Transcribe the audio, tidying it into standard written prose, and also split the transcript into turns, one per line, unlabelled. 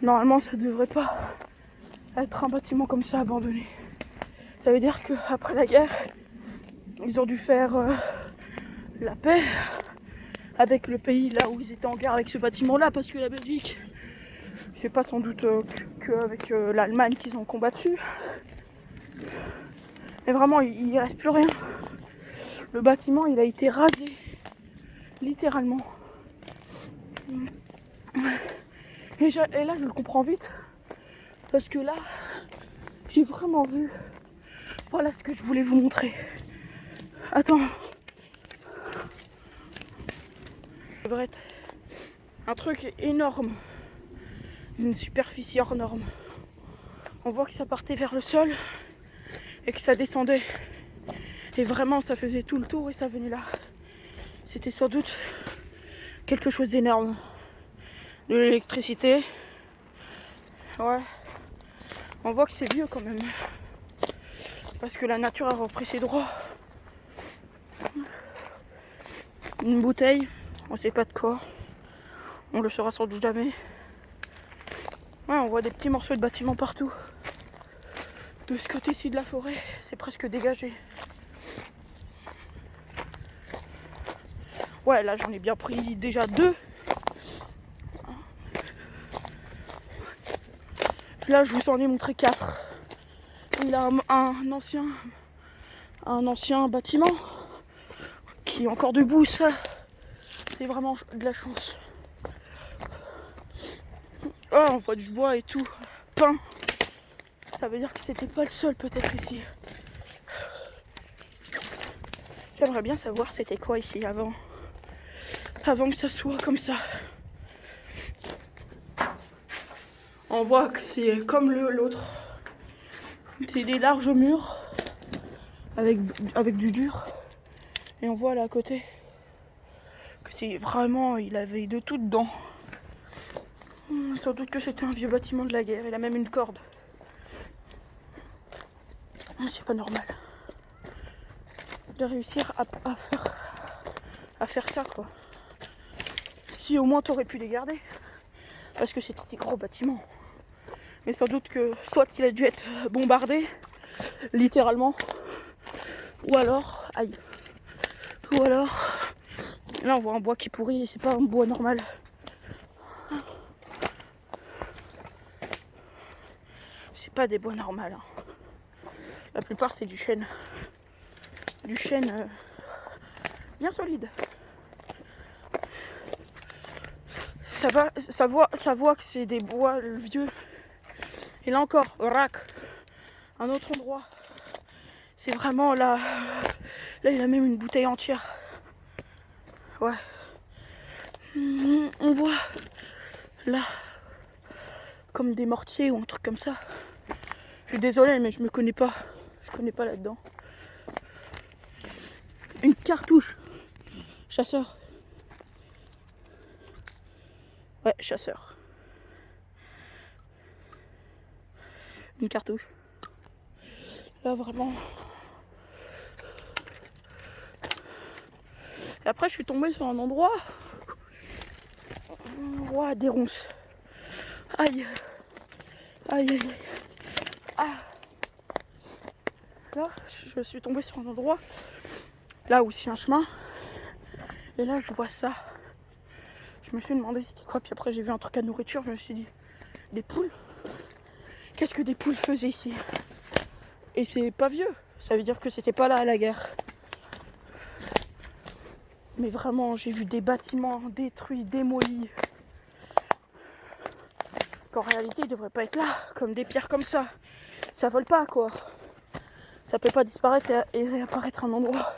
Normalement, ça devrait pas être un bâtiment comme ça abandonné. Ça veut dire qu'après la guerre, ils ont dû faire la paix avec le pays là où ils étaient en guerre avec ce bâtiment-là, parce que la Belgique, c'est pas sans doute qu'avec l'Allemagne qu'ils ont combattu. Mais vraiment, il n'y reste plus rien. Le bâtiment, il a été rasé, littéralement. Et là, je le comprends vite, parce que là, j'ai vraiment vu. Voilà ce que je voulais vous montrer. Attends. Ça devrait être un truc énorme, une superficie hors norme. On voit que ça partait vers le sol et que ça descendait. Et vraiment, ça faisait tout le tour et ça venait là. C'était sans doute quelque chose d'énorme. De l'électricité. Ouais. On voit que c'est vieux quand même. Parce que la nature a repris ses droits. Une bouteille, on sait pas de quoi. On le saura sans doute jamais. Ouais, on voit des petits morceaux de bâtiments partout. De ce côté-ci de la forêt, c'est presque dégagé. Ouais, là j'en ai bien pris déjà 2. Là je vous en ai montré 4. Il a un ancien bâtiment qui est encore debout, ça. C'est vraiment de la chance. Ah, on voit du bois et tout. Peint. Ça veut dire que c'était pas le seul peut-être ici. J'aimerais bien savoir c'était quoi ici avant que ça soit comme ça. On voit que c'est comme l'autre. C'est des larges murs avec du dur. Et on voit là à côté que c'est vraiment, il avait de tout dedans. Sans doute que c'était un vieux bâtiment de la guerre. Il a même une corde. C'est pas normal de réussir à faire ça, quoi. Si au moins t'aurais pu les garder. Parce que c'était des gros bâtiments. Mais sans doute que soit il a dû être bombardé, littéralement. Ou alors, aïe. Ou alors, là on voit un bois qui pourrit et c'est pas un bois normal. C'est pas des bois normaux. Hein. La plupart c'est du chêne. Du chêne bien solide. Ça voit que c'est des bois vieux. Et là encore, rack, un autre endroit. C'est vraiment là. Là il a même une bouteille entière. Ouais. On voit là comme des mortiers ou un truc comme ça. Je suis désolée mais je me connais pas. Je connais pas là-dedans. Une cartouche. Chasseur. Ouais, chasseur. Une cartouche. Là vraiment. Et après je suis tombée sur un endroit. Ouah, des ronces. Aïe. Aïe aïe aïe. Ah. Là, je suis tombée sur un endroit. Là où c'est un chemin. Et là je vois ça. Je me suis demandé c'était quoi. Puis après j'ai vu un truc à nourriture. Je me suis dit, des poules. Qu'est-ce que des poules faisaient ici? Et c'est pas vieux. Ça veut dire que c'était pas là à la guerre. Mais vraiment, j'ai vu des bâtiments détruits, démolis. Qu'en réalité, ils devraient pas être là. Comme des pierres comme ça. Ça vole pas, quoi. Ça peut pas disparaître et réapparaître un endroit.